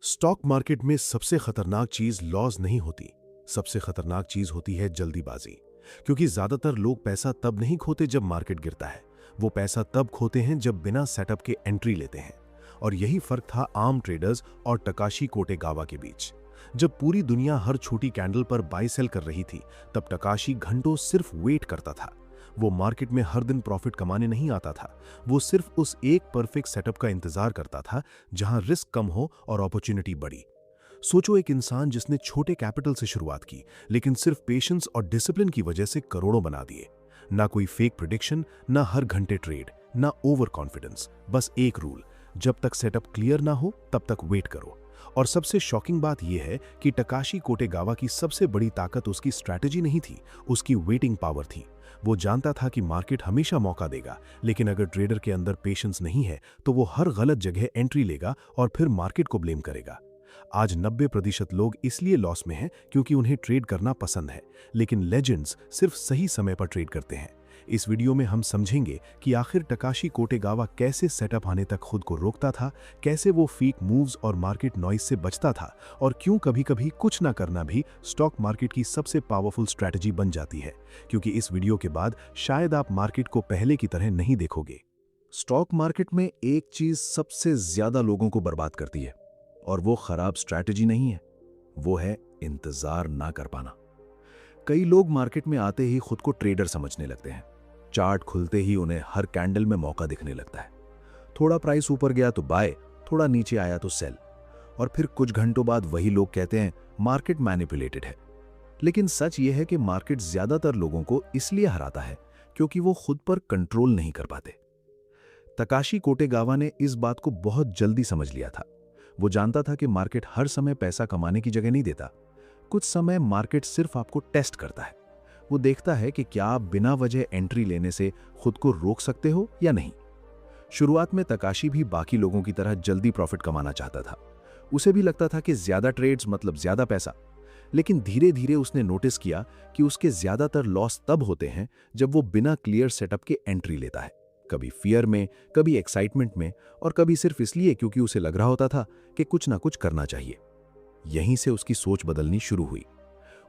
Stock market में सबसे खतरनाक चीज लॉस नहीं होती। सबसे खतरनाक चीज होती है जल्दीबाजी। क्योंकि ज्यादातर लोग पैसा तब नहीं खोते जब मार्केट गिरता है, वो पैसा तब खोते हैं जब बिना सेटअप के एंट्री लेते हैं। और यही फर्क था आम ट्रेडर्स और टकाशी कोटेगावा के बीच। जब पूरी दुनिया हर छोटी कैंडल पर बाय सेल कर रही थी, तब टकाशी घंटों सिर्फ वेट करता था। वो मार्केट में हर दिन प्रॉफिट कमाने नहीं आता था, वो सिर्फ उस एक परफेक्ट सेटअप का इंतजार करता था जहां रिस्क कम हो और अपॉर्चुनिटी बड़ी। सोचो, एक इंसान जिसने छोटे कैपिटल से शुरुआत की, लेकिन सिर्फ पेशेंस और डिसिप्लिन की वजह से करोड़ों बना दिए। ना कोई फेक प्रेडिक्शन, ना हर घंटे ट्रेड, ना ओवर कॉन्फिडेंस, बस एक रूल: जब तक सेटअप क्लियर ना हो तब तक वेट करो। और सबसे शॉकिंग बात यह है कि टकाशी कोटेगावा की सबसे बड़ी ताकत उसकी स्ट्रैटेजी नहीं थी, उसकी वेटिंग पावर थी। वो जानता था कि मार्केट हमेशा मौका देगा, लेकिन अगर ट्रेडर के अंदर पेशेंस नहीं है तो वो हर गलत जगह एंट्री लेगा और फिर मार्केट को ब्लेम करेगा। आज 90% लोग इसलिए लॉस में हैं क्योंकि उन्हें ट्रेड करना पसंद है, लेकिन लेजेंड्स सिर्फ सही समय पर ट्रेड करते हैं। इस वीडियो में हम समझेंगे कि आखिर टकाशी कोटेगावा कैसे सेटअप आने तक खुद को रोकता था, कैसे वो फेक मूव्स और मार्केट नॉइज से बचता था, और क्यों कभी-कभी कुछ ना करना भी स्टॉक मार्केट की सबसे पावरफुल स्ट्रैटेजी बन जाती है। क्योंकि इस वीडियो के बाद शायद आप मार्केट को पहले की तरह नहीं देखोगे। स्टॉक मार्केट में एक चीज सबसे ज्यादा लोगों को बर्बाद करती है, और वो खराब स्ट्रैटेजी नहीं है, वो है इंतजार ना कर पाना। कई लोग मार्केट में आते ही खुद को ट्रेडर समझने लगते हैं। चार्ट खुलते ही उन्हें हर कैंडल में मौका दिखने लगता है। थोड़ा प्राइस ऊपर गया तो बाय, थोड़ा नीचे आया तो सेल। और फिर कुछ घंटों बाद वही लोग कहते हैं मार्केट मैनिपुलेटेड है। लेकिन सच यह है कि मार्केट ज्यादातर लोगों को इसलिए हराता है क्योंकि वो खुद पर कंट्रोल नहीं कर पाते। तकाशी कोटेगावा ने इस बात को बहुत जल्दी समझ लिया था। वो जानता था कि मार्केट हर समय पैसा कमाने की जगह नहीं देता। कुछ समय मार्केट सिर्फ आपको टेस्ट करता है। वो देखता है कि क्या आप बिना वजह एंट्री लेने से खुद को रोक सकते हो या नहीं। शुरुआत में तकाशी भी बाकी लोगों की तरह जल्दी प्रॉफिट कमाना चाहता था। उसे भी लगता था कि ज्यादा ट्रेड्स मतलब ज्यादा पैसा। लेकिन धीरे धीरे उसने नोटिस किया कि उसके ज्यादातर लॉस तब होते हैं जब वो बिना क्लियर सेटअप के एंट्री लेता है। कभी फियर में, कभी एक्साइटमेंट में, और कभी सिर्फ इसलिए क्योंकि उसे लग रहा होता था कि कुछ ना कुछ करना चाहिए। यहीं से उसकी सोच बदलनी शुरू हुई।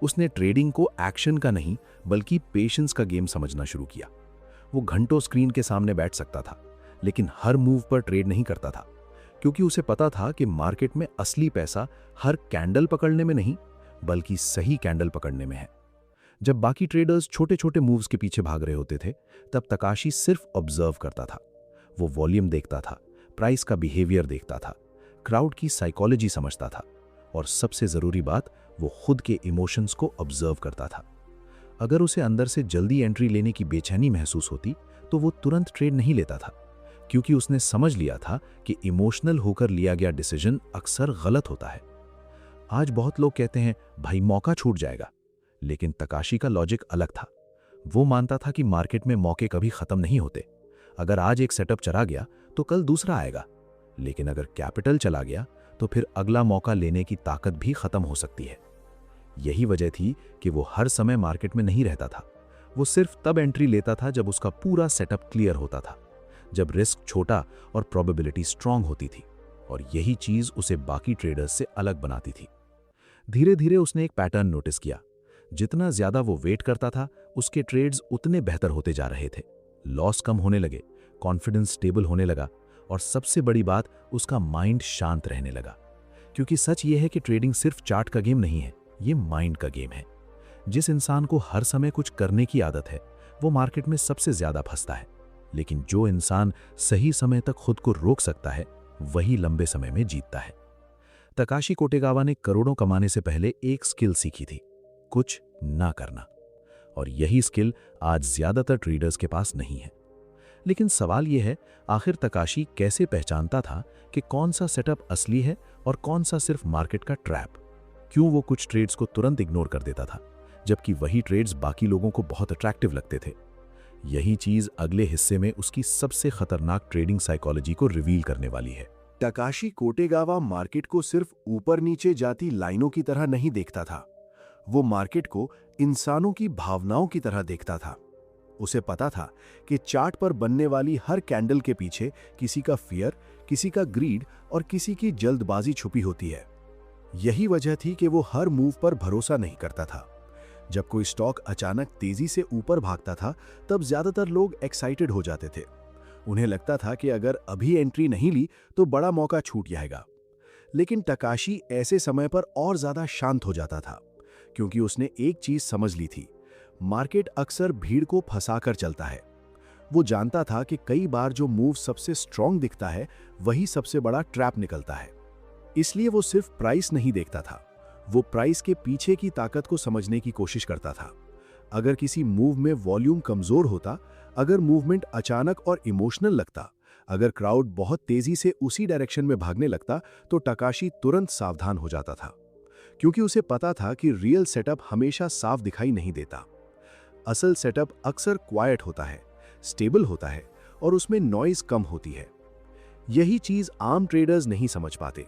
उसने ट्रेडिंग को एक्शन का नहीं बल्कि पेशेंस का गेम समझना शुरू किया। वो घंटों स्क्रीन के सामने बैठ सकता था, लेकिन हर मूव पर ट्रेड नहीं करता था, क्योंकि उसे पता था कि मार्केट में असली पैसा हर कैंडल पकड़ने में नहीं बल्कि सही कैंडल पकड़ने में है। जब बाकी ट्रेडर्स छोटे छोटे मूव्स के पीछे भाग रहे होते थे, तब तकाशी सिर्फ ऑब्जर्व करता था। वो वॉल्यूम देखता था, प्राइस का बिहेवियर देखता था, क्राउड की साइकोलॉजी समझता था, और सबसे जरूरी बात, वो खुद के इमोशंस को ऑब्जर्व करता था। अगर उसे अंदर से जल्दी एंट्री लेने की बेचैनी महसूस होती तो वो तुरंत ट्रेड नहीं लेता था, क्योंकि उसने समझ लिया था कि इमोशनल होकर लिया गया डिसीजन अक्सर गलत होता है। आज बहुत लोग कहते हैं भाई मौका छूट जाएगा, लेकिन तकाशी का लॉजिक अलग था। वो मानता था कि मार्केट में मौके कभी खत्म नहीं होते। अगर आज एक सेटअप चला गया तो कल दूसरा आएगा, लेकिन अगर कैपिटल चला गया तो फिर अगला मौका लेने की ताकत भी खत्म हो सकती है। यही वजह थी कि वो हर समय मार्केट में नहीं रहता था। वो सिर्फ तब एंट्री लेता था जब उसका पूरा सेटअप क्लियर होता था, जब रिस्क छोटा और प्रोबेबिलिटी स्ट्रांग होती थी। और यही चीज उसे बाकी ट्रेडर्स से अलग बनाती थी। धीरे धीरे उसने एक पैटर्न नोटिस किया। जितना ज्यादा वो वेट करता था, उसके ट्रेड्स उतने बेहतर होते जा रहे थे। लॉस कम होने लगे, कॉन्फिडेंस स्टेबल होने लगा, और सबसे बड़ी बात, उसका माइंड शांत रहने लगा। क्योंकि सच ये है कि ट्रेडिंग सिर्फ चार्ट का गेम नहीं है, ये माइंड का गेम है। जिस इंसान को हर समय कुछ करने की आदत है, वो मार्केट में सबसे ज्यादा फंसता है। लेकिन जो इंसान सही समय तक खुद को रोक सकता है, वही लंबे समय में जीतता है। तकाशी कोटेगावा ने करोड़ों कमाने से पहले एक स्किल सीखी थी: कुछ ना करना। और यही स्किल आज ज्यादातर ट्रेडर्स के पास नहीं है। लेकिन सवाल यह है, आखिर तकाशी कैसे पहचानता था कि कौन सा सेटअप असली है और कौन सा सिर्फ मार्केट का ट्रैप? क्यों वो कुछ ट्रेड्स को तुरंत इग्नोर कर देता था, जबकि वही ट्रेड्स बाकी लोगों को बहुत अट्रैक्टिव लगते थे? यही चीज अगले हिस्से में उसकी सबसे खतरनाक ट्रेडिंग साइकोलॉजी को रिवील करने वाली है। टकाशी कोटेगावा मार्केट को सिर्फ ऊपर नीचे जाती लाइनों की तरह नहीं देखता था, वो मार्केट को इंसानों की भावनाओं की तरह देखता था। उसे पता था कि चार्ट पर बनने वाली हर कैंडल के पीछे किसी का फियर, किसी का ग्रीड और किसी की जल्दबाजी छुपी होती है। यही वजह थी कि वो हर मूव पर भरोसा नहीं करता था। जब कोई स्टॉक अचानक तेजी से ऊपर भागता था, तब ज्यादातर लोग एक्साइटेड हो जाते थे। उन्हें लगता था कि अगर अभी एंट्री नहीं ली तो बड़ा मौका छूट जाएगा। लेकिन तकाशी ऐसे समय पर और ज्यादा शांत हो जाता था, क्योंकि उसने एक चीज समझ ली थी, मार्केट अक्सर भीड़ को फंसाकर चलता है। वो जानता था कि कई बार जो मूव सबसे स्ट्रांग दिखता है वही सबसे बड़ा ट्रैप निकलता है। इसलिए वो सिर्फ प्राइस नहीं देखता था, वो प्राइस के पीछे की ताकत को समझने की कोशिश करता था। अगर किसी मूव में वॉल्यूम कमजोर होता, अगर मूवमेंट अचानक और इमोशनल लगता, अगर क्राउड बहुत तेजी से उसी डायरेक्शन में भागने लगता, तो तकाशी तुरंत सावधान हो जाता था, क्योंकि उसे पता था कि रियल सेटअप हमेशा साफ दिखाई नहीं देता। असल सेटअप अक्सर क्वाइट होता है, स्टेबल होता है और उसमें नॉइज कम होती है। यही चीज आम ट्रेडर्स नहीं समझ पाते।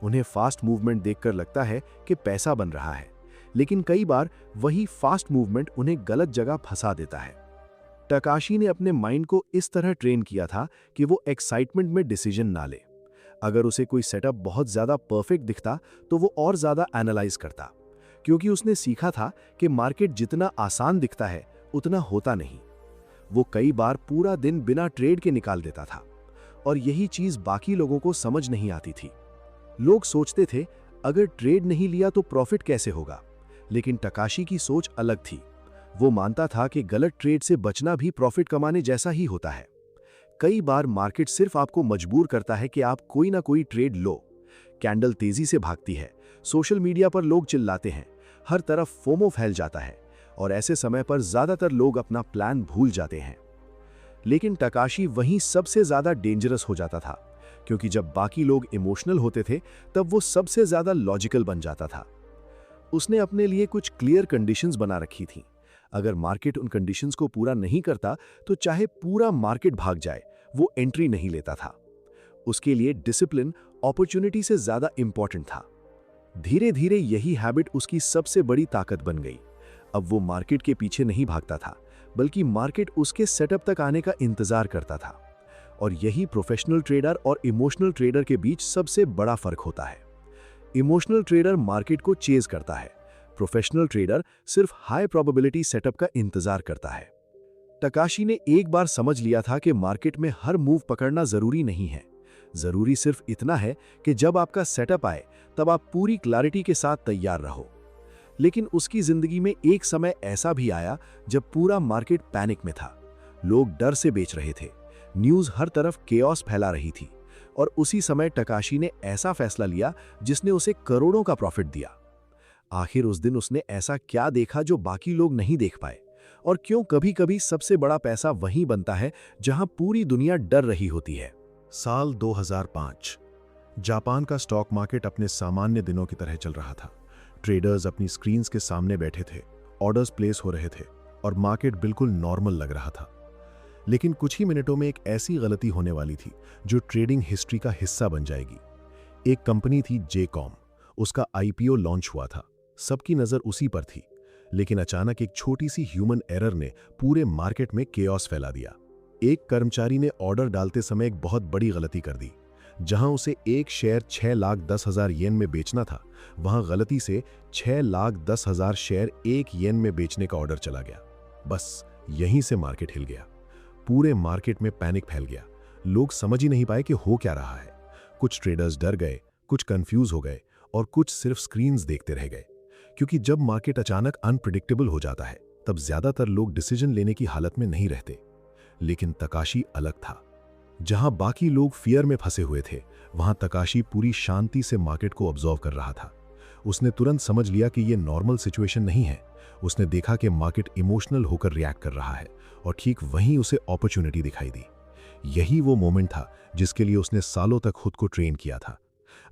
उन्हें फास्ट मूवमेंट देखकर लगता है कि पैसा बन रहा है, लेकिन कई बार वही फास्ट मूवमेंट उन्हें गलत जगह फंसा देता है। तकाशी ने अपने माइंड को इस तरह ट्रेन किया था कि वो एक्साइटमेंट में डिसीजन ना ले। अगर उसे कोई सेटअप बहुत ज्यादा परफेक्ट दिखता तो वो और ज्यादा एनालाइज करता, क्योंकि उसने सीखा था कि मार्केट जितना आसान दिखता है उतना होता नहीं। वो कई बार पूरा दिन बिना ट्रेड के निकाल देता था, और यही चीज बाकी लोगों को समझ नहीं आती थी। लोग सोचते थे अगर ट्रेड नहीं लिया तो प्रॉफिट कैसे होगा, लेकिन तकाशी की सोच अलग थी। वो मानता था कि गलत ट्रेड से बचना भी प्रॉफिट कमाने जैसा ही होता है। कई बार मार्केट सिर्फ आपको मजबूर करता है कि आप कोई ना कोई ट्रेड लो। कैंडल तेजी से भागती है, सोशल मीडिया पर लोग चिल्लाते हैं, हर तरफ फोमो फैल जाता है, और ऐसे समय पर ज्यादातर लोग अपना प्लान भूल जाते हैं। लेकिन तकाशी वहीं सबसे ज्यादा डेंजरस हो जाता था, क्योंकि जब बाकी लोग इमोशनल होते थे तब वो सबसे ज्यादा लॉजिकल बन जाता था। उसने अपने लिए कुछ क्लियर कंडीशंस बना रखी थी। अगर मार्केट उन कंडीशंस को पूरा नहीं करता तो चाहे पूरा मार्केट भाग जाए, वो एंट्री नहीं लेता था। उसके लिए डिसिप्लिन अपॉर्चुनिटी से ज्यादा इंपॉर्टेंट था। धीरे धीरे यही हैबिट उसकी सबसे बड़ी ताकत बन गई। अब वो मार्केट के पीछे नहीं भागता था, बल्कि मार्केट उसके सेटअप तक आने का इंतजार करता था। और यही प्रोफेशनल ट्रेडर और इमोशनल ट्रेडर के बीच सबसे बड़ा फर्क होता है। इमोशनल ट्रेडर मार्केट को चेज करता है, प्रोफेशनल ट्रेडर सिर्फ हाई प्रोबेबिलिटी सेटअप का इंतजार करता है। तकाशी ने एक बार समझ लिया था कि मार्केट में हर मूव पकड़ना जरूरी नहीं है। जरूरी सिर्फ इतना है कि जब आपका सेटअप आए तब आप पूरी क्लैरिटी के साथ तैयार रहो। लेकिन उसकी जिंदगी में एक समय ऐसा भी आया जब पूरा मार्केट पैनिक में था। लोग डर से बेच रहे थे, न्यूज़ हर तरफ केओस फैला रही थी, और उसी समय तकाशी ने ऐसा फैसला लिया जिसने उसे करोड़ों का प्रॉफिट दिया। आखिर उस दिन उसने ऐसा क्या देखा जो बाकी लोग नहीं देख पाए, और क्यों कभी-कभी सबसे बड़ा पैसा वहीं बनता है जहां पूरी दुनिया डर रही होती है। साल 2005। जापान का स्टॉक मार्केट अपने सामान्य दिनों की तरह चल रहा था। ट्रेडर्स अपनी स्क्रीन्स के सामने बैठे थे, ऑर्डर्स प्लेस हो रहे थे और मार्केट बिल्कुल नॉर्मल लग रहा था। लेकिन कुछ ही मिनटों में एक ऐसी गलती होने वाली थी जो ट्रेडिंग हिस्ट्री का हिस्सा बन जाएगी। एक कंपनी थी जेकॉम, उसका आईपीओ लॉन्च हुआ था, सबकी नजर उसी पर थी। लेकिन अचानक एक छोटी सी ह्यूमन एरर ने पूरे मार्केट में केओस फैला दिया। एक कर्मचारी ने ऑर्डर डालते समय एक बहुत बड़ी गलती कर दी। जहां उसे एक शेयर 6,10,000 येन में बेचना था, वहां गलती से 6,10,000 शेयर 1 येन में बेचने का ऑर्डर चला गया। बस यहीं से मार्केट हिल गया। पूरे मार्केट में पैनिक फैल गया। लोग समझ ही नहीं पाए कि हो क्या रहा है। कुछ ट्रेडर्स डर गए, कुछ कंफ्यूज हो गए और कुछ सिर्फ स्क्रीन्स देखते रह गए, क्योंकि जब मार्केट अचानक अनप्रिडिक्टेबल हो जाता है तब ज्यादातर लोग डिसीजन लेने की हालत में नहीं रहते। लेकिन तकाशी अलग था। जहां बाकी लोग फियर में फंसे हुए थे, वहां तकाशी पूरी शांति से मार्केट को ऑब्जर्व कर रहा था। उसने तुरंत समझ लिया कि यह नॉर्मल सिचुएशन नहीं है। उसने देखा कि मार्केट इमोशनल होकर रिएक्ट कर रहा है, और ठीक वहीं उसे अपॉर्चुनिटी दिखाई दी। यही वो मोमेंट था जिसके लिए उसने सालों तक खुद को ट्रेन किया था।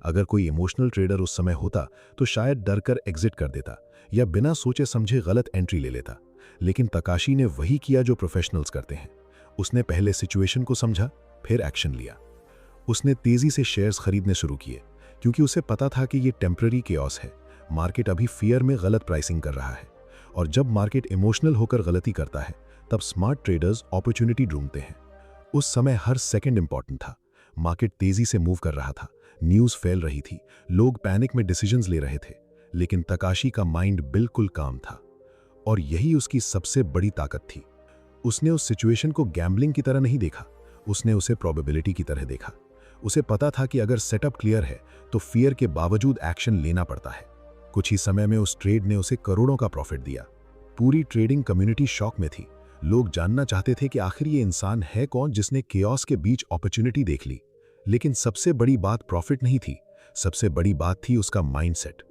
अगर कोई इमोशनल ट्रेडर उस समय होता तो शायद डरकर एग्जिट कर देता या बिना सोचे समझे गलत एंट्री ले लेता। लेकिन तकाशी ने वही किया जो प्रोफेशनल्स करते हैं। उसने पहले सिचुएशन को समझा, फिर एक्शन लिया। उसने तेजी से शेयर्स खरीदने शुरू किए, क्योंकि उसे पता था कि ये टेम्पररी केओस है। मार्केट अभी फियर में गलत प्राइसिंग कर रहा है, और जब मार्केट इमोशनल होकर गलती करता है तब स्मार्ट ट्रेडर्स अपॉर्चुनिटी ढूंढते हैं। उस समय हर सेकंड इंपॉर्टेंट था। मार्केट तेजी से मूव कर रहा था, न्यूज़ फैल रही थी, लोग पैनिक में डिसीजंस ले रहे थे, लेकिन तकाशी का माइंड बिल्कुल काम था। और यही उसकी सबसे बड़ी ताकत थी। उसने उस सिचुएशन को गैम्बलिंग की तरह नहीं देखा, उसने उसे प्रोबेबिलिटी की तरह देखा। उसे पता था कि अगर सेटअप क्लियर है तो फियर के बावजूद एक्शन लेना पड़ता है। कुछ ही समय में उस ट्रेड ने उसे करोड़ों का प्रॉफिट दिया। पूरी ट्रेडिंग कम्युनिटी शॉक में थी। लोग जानना चाहते थे कि आखिर ये इंसान है कौन जिसने केओस के बीच अपॉर्चुनिटी देख ली। लेकिन सबसे बड़ी बात प्रॉफिट नहीं थी, सबसे बड़ी बात थी उसका माइंडसेट।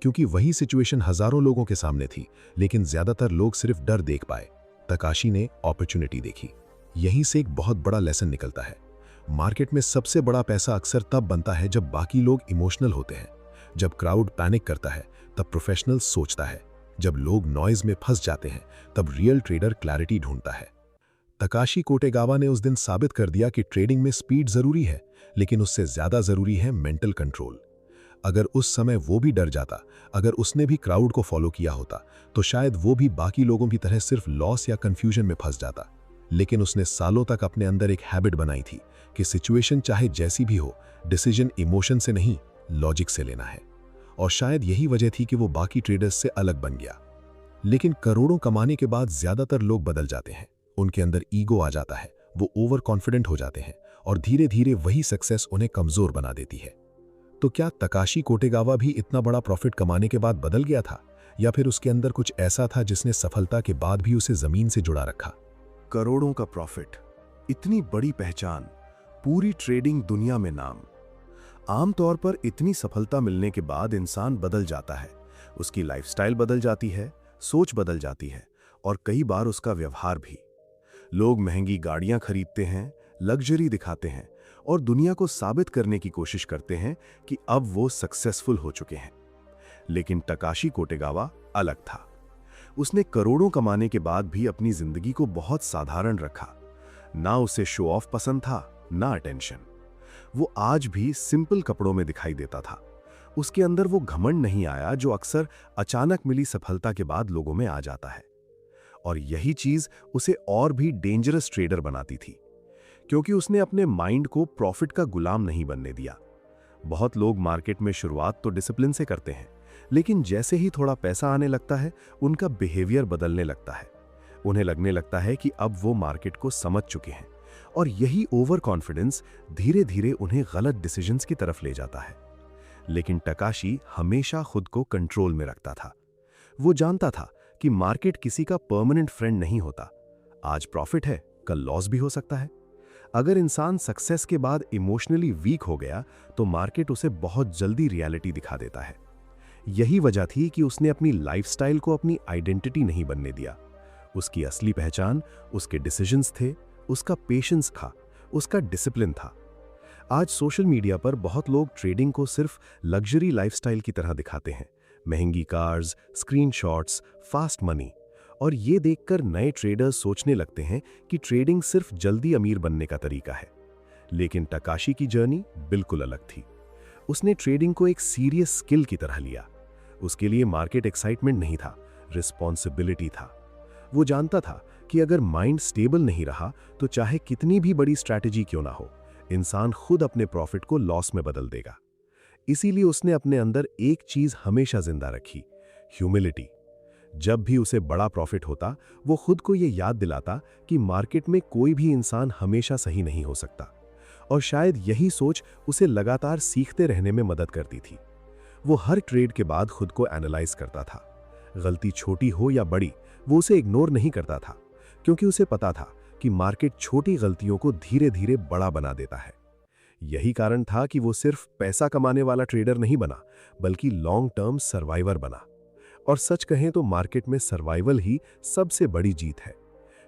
क्योंकि वही सिचुएशन हजारों लोगों के सामने थी, लेकिन ज्यादातर लोग सिर्फ डर देख पाए। तकाशी ने अपॉर्चुनिटी देखी। यहीं से एक बहुत बड़ा लेसन निकलता है। मार्केट में सबसे बड़ा पैसा अक्सर तब बनता है जब बाकी लोग इमोशनल होते हैं। जब क्राउड पैनिक करता है तब प्रोफेशनल सोचता है। जब लोग नॉइज में फंस जाते हैं तब रियल ट्रेडर क्लैरिटी ढूंढता है। तकाशी कोटेगावा ने उस दिन साबित कर दिया कि ट्रेडिंग में स्पीड जरूरी है, लेकिन उससे ज्यादा जरूरी है मेंटल कंट्रोल। अगर उस समय वो भी डर जाता, अगर उसने भी क्राउड को फॉलो किया होता, तो शायद वो भी बाकी लोगों की तरह सिर्फ लॉस या कंफ्यूजन में फंस जाता। लेकिन उसने सालों तक अपने अंदर एक हैबिट बनाई थी कि सिचुएशन चाहे जैसी भी हो, डिसीजन इमोशन से नहीं, लॉजिक से लेना है। और शायद यही वजह थी कि वो बाकी ट्रेडर्स से अलग बन गया। लेकिन करोड़ों कमाने के बाद ज्यादातर लोग बदल जाते हैं। उनके अंदर ईगो आ जाता है, वो ओवर कॉन्फिडेंट हो जाते हैं, और धीरे धीरे वही सक्सेस उन्हें कमजोर बना देती है। तो क्या तकाशी कोटेगावा भी इतना बड़ा प्रॉफिट कमाने के बाद बदल गया था, या फिर उसके अंदर कुछ ऐसा था जिसने सफलता के बाद भी उसे जमीन से जुड़ा रखा? करोड़ों का प्रॉफिट, इतनी बड़ी पहचान, पूरी ट्रेडिंग दुनिया में नाम। आमतौर पर इतनी सफलता मिलने के बाद इंसान बदल जाता है। उसकी लाइफस्टाइल बदल जाती है, सोच बदल जाती है, और कई बार उसका व्यवहार भी। लोग महंगी गाड़ियां खरीदते हैं, लग्जरी दिखाते हैं, और दुनिया को साबित करने की कोशिश करते हैं कि अब वो सक्सेसफुल हो चुके हैं। लेकिन तकाशी कोटेगावा अलग था। उसने करोड़ों कमाने के बाद भी अपनी जिंदगी को बहुत साधारण रखा। ना उसे शो ऑफ पसंद था, ना अटेंशन। वो आज भी सिंपल कपड़ों में दिखाई देता था। उसके अंदर वो घमंड नहीं आया जो अक्सर अचानक मिली सफलता के बाद लोगों में आ जाता है। और यही चीज उसे और भी डेंजरस ट्रेडर बनाती थी, क्योंकि उसने अपने माइंड को प्रॉफिट का गुलाम नहीं बनने दिया। बहुत लोग मार्केट में शुरुआत तो डिसिप्लिन से करते हैं, लेकिन जैसे ही थोड़ा पैसा आने लगता है, उनका बिहेवियर बदलने लगता है। उन्हें लगने लगता है कि अब वो मार्केट को समझ चुके हैं, और यही ओवर कॉन्फिडेंस धीरे धीरे उन्हें गलत डिसीजंस की तरफ ले जाता है। लेकिन तकाशी हमेशा खुद को कंट्रोल में रखता था। वो जानता था कि मार्केट किसी का परमानेंट फ्रेंड नहीं होता। आज प्रॉफिट है, कल लॉस भी हो सकता है। अगर इंसान सक्सेस के बाद इमोशनली वीक हो गया तो मार्केट उसे बहुत जल्दी रियलिटी दिखा देता है। यही वजह थी कि उसने अपनी लाइफस्टाइल को अपनी आइडेंटिटी नहीं बनने दिया। उसकी असली पहचान उसके डिसीजंस थे, उसका पेशेंस था, उसका डिसिप्लिन था। आज सोशल मीडिया पर बहुत लोग ट्रेडिंग को सिर्फ लग्जरी लाइफस्टाइल की तरह दिखाते हैं। महंगी कार्स, स्क्रीनशॉट्स, फास्ट मनी। और ये देखकर नए ट्रेडर्स सोचने लगते हैं कि ट्रेडिंग सिर्फ जल्दी अमीर बनने का तरीका है। लेकिन तकाशी की जर्नी बिल्कुल अलग थी। उसने ट्रेडिंग को एक सीरियस स्किल की तरह लिया। उसके लिए मार्केट एक्साइटमेंट नहीं था, रिस्पॉन्सिबिलिटी था। वो जानता था कि अगर माइंड स्टेबल नहीं रहा तो चाहे कितनी भी बड़ी स्ट्रैटेजी क्यों ना हो, इंसान खुद अपने प्रॉफिट को लॉस में बदल देगा। इसीलिए उसने अपने अंदर एक चीज हमेशा जिंदा रखी, ह्यूमिलिटी। जब भी उसे बड़ा प्रॉफिट होता, वो खुद को ये याद दिलाता कि मार्केट में कोई भी इंसान हमेशा सही नहीं हो सकता। और शायद यही सोच उसे लगातार सीखते रहने में मदद करती थी। वो हर ट्रेड के बाद खुद को एनालाइज करता था। गलती छोटी हो या बड़ी, वो उसे इग्नोर नहीं करता था, क्योंकि उसे पता था कि मार्केट छोटी गलतियों को धीरे धीरे बड़ा बना देता है। यही कारण था कि वो सिर्फ पैसा कमाने वाला ट्रेडर नहीं बना, बल्कि लॉन्ग टर्म सर्वाइवर बना। और सच कहें तो मार्केट में सर्वाइवल ही सबसे बड़ी जीत है,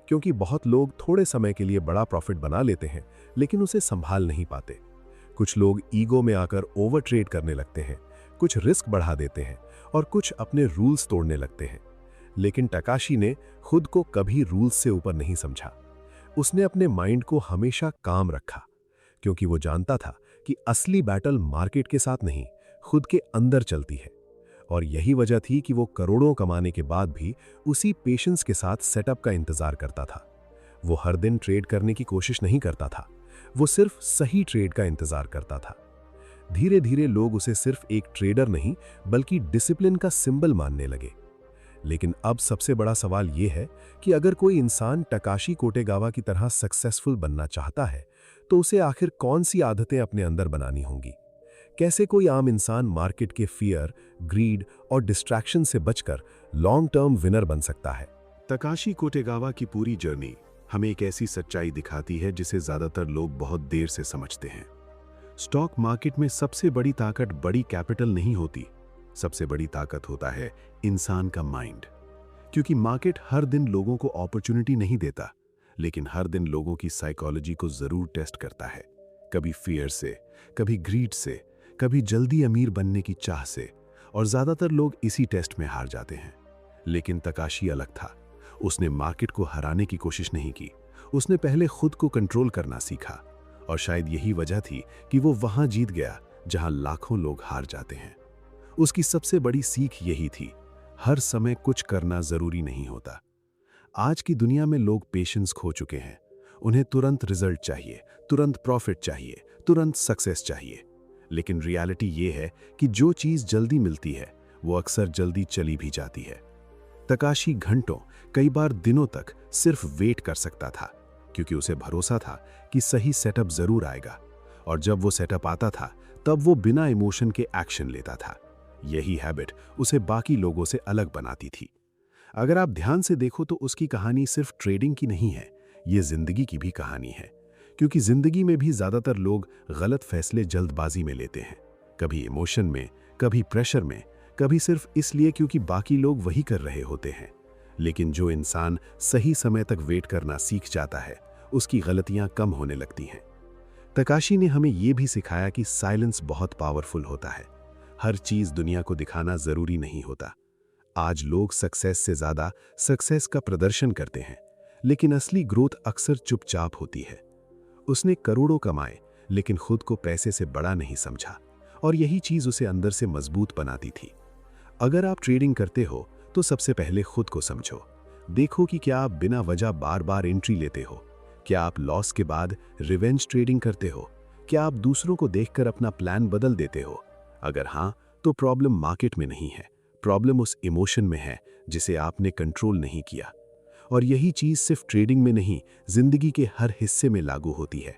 क्योंकि बहुत लोग थोड़े समय के लिए बड़ा प्रॉफिट बना लेते हैं, लेकिन उसे संभाल नहीं पाते। कुछ लोग ईगो में आकर ओवर ट्रेड करने लगते हैं, कुछ रिस्क बढ़ा देते हैं, और कुछ अपने रूल्स तोड़ने लगते हैं। लेकिन तकाशी ने खुद को कभी रूल्स से ऊपर नहीं समझा। उसने अपने माइंड को हमेशा काम रखा, क्योंकि वो जानता था कि असली बैटल मार्केट के साथ नहीं, खुद के अंदर चलती है। और यही वजह थी कि वो करोड़ों कमाने के बाद भी उसी पेशेंस के साथ सेटअप का इंतजार करता था। वो हर दिन ट्रेड करने की कोशिश नहीं करता था, वो सिर्फ सही ट्रेड का इंतजार करता था। धीरे धीरे लोग उसे सिर्फ एक ट्रेडर नहीं बल्कि डिसिप्लिन का सिंबल मानने लगे। लेकिन अब सबसे बड़ा सवाल यह है कि अगर कोई इंसान टकाशी कोटेगावा की तरह सक्सेसफुल बनना चाहता है तो उसे आखिर कौन सी आदतें अपने अंदर बनानी होंगी। कैसे कोई आम इंसान मार्केट के फियर, ग्रीड और डिस्ट्रैक्शन से बचकर लॉन्ग टर्म विनर बन सकता है। तकाशी कोटेगावा की पूरी जर्नी हमें एक ऐसी सच्चाई दिखाती है जिसे ज्यादातर लोग बहुत देर से समझते हैं। स्टॉक मार्केट में सबसे बड़ी ताकत बड़ी कैपिटल नहीं होती, सबसे बड़ी ताकत होता है इंसान का माइंड। क्योंकि मार्केट हर दिन लोगों को अपॉर्चुनिटी नहीं देता, लेकिन हर दिन लोगों की साइकोलॉजी को जरूर टेस्ट करता है। कभी फियर से, कभी ग्रीड से, कभी जल्दी अमीर बनने की चाह से, और ज्यादातर लोग इसी टेस्ट में हार जाते हैं। लेकिन तकाशी अलग था। उसने मार्केट को हराने की कोशिश नहीं की, उसने पहले खुद को कंट्रोल करना सीखा। और शायद यही वजह थी कि वो वहां जीत गया जहां लाखों लोग हार जाते हैं। उसकी सबसे बड़ी सीख यही थी, हर समय कुछ करना जरूरी नहीं होता। आज की दुनिया में लोग पेशेंस खो चुके हैं। उन्हें तुरंत रिजल्ट चाहिए, तुरंत प्रॉफिट चाहिए, तुरंत सक्सेस चाहिए। लेकिन रियलिटी ये है कि जो चीज जल्दी मिलती है वो अक्सर जल्दी चली भी जाती है। तकाशी घंटों, कई बार दिनों तक सिर्फ वेट कर सकता था, क्योंकि उसे भरोसा था कि सही सेटअप जरूर आएगा। और जब वो सेटअप आता था तब वो बिना इमोशन के एक्शन लेता था। यही हैबिट उसे बाकी लोगों से अलग बनाती थी। अगर आप ध्यान से देखो तो उसकी कहानी सिर्फ ट्रेडिंग की नहीं है, ये जिंदगी की भी कहानी है। क्योंकि जिंदगी में भी ज्यादातर लोग गलत फैसले जल्दबाजी में लेते हैं, कभी इमोशन में, कभी प्रेशर में, कभी सिर्फ इसलिए क्योंकि बाकी लोग वही कर रहे होते हैं। लेकिन जो इंसान सही समय तक वेट करना सीख जाता है, उसकी गलतियां कम होने लगती हैं। तकाशी ने हमें यह भी सिखाया कि साइलेंस बहुत पावरफुल होता है। हर चीज दुनिया को दिखाना जरूरी नहीं होता। आज लोग सक्सेस से ज्यादा सक्सेस का प्रदर्शन करते हैं, लेकिन असली ग्रोथ अक्सर चुपचाप होती है। उसने करोड़ों कमाए, लेकिन खुद को पैसे से बड़ा नहीं समझा, और यही चीज उसे अंदर से मजबूत बनाती थी। अगर आप ट्रेडिंग करते हो तो सबसे पहले खुद को समझो। देखो कि क्या आप बिना वजह बार बार एंट्री लेते हो? क्या आप लॉस के बाद रिवेंज ट्रेडिंग करते हो? क्या आप दूसरों को देखकर अपना प्लान बदल देते हो? अगर हाँ, तो प्रॉब्लम मार्केट में नहीं है, प्रॉब्लम उस इमोशन में है जिसे आपने कंट्रोल नहीं किया। और यही चीज सिर्फ ट्रेडिंग में नहीं, जिंदगी के हर हिस्से में लागू होती है।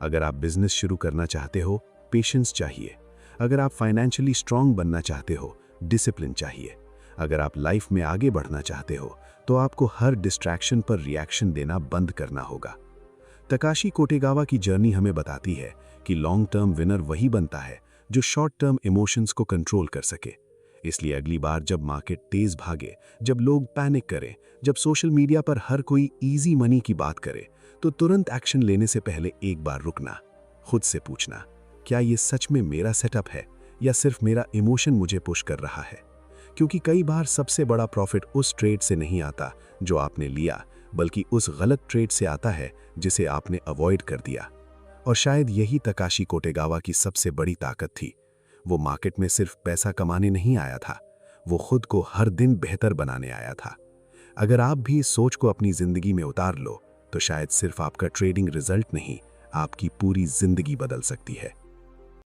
अगर आप बिजनेस शुरू करना चाहते हो, पेशेंस चाहिए। अगर आप फाइनेंशियली स्ट्रांग बनना चाहते हो, डिसिप्लिन चाहिए। अगर आप लाइफ में आगे बढ़ना चाहते हो तो आपको हर डिस्ट्रैक्शन पर रिएक्शन देना बंद करना होगा। तकाशी कोटेगावा की जर्नी हमें बताती है कि लॉन्ग टर्म विनर वही बनता है जो शॉर्ट टर्म इमोशंस को कंट्रोल कर सके। इसलिए अगली बार जब मार्केट तेज भागे, जब लोग पैनिक करें, जब सोशल मीडिया पर हर कोई इजी मनी की बात करे, तो तुरंत एक्शन लेने से पहले एक बार रुकना, खुद से पूछना, क्या ये सच में मेरा सेटअप है या सिर्फ मेरा इमोशन मुझे पुश कर रहा है? क्योंकि कई बार सबसे बड़ा प्रॉफिट उस ट्रेड से नहीं आता जो आपने लिया, बल्कि उस गलत ट्रेड से आता है जिसे आपने अवॉइड कर दिया। और शायद यही तकाशी कोटेगावा की सबसे बड़ी ताकत थी। वो मार्केट में सिर्फ पैसा कमाने नहीं आया था, वो खुद को हर दिन बेहतर बनाने आया था। अगर आप भी इस सोच को अपनी जिंदगी में उतार लो तो शायद सिर्फ आपका ट्रेडिंग रिजल्ट नहीं, आपकी पूरी जिंदगी बदल सकती है।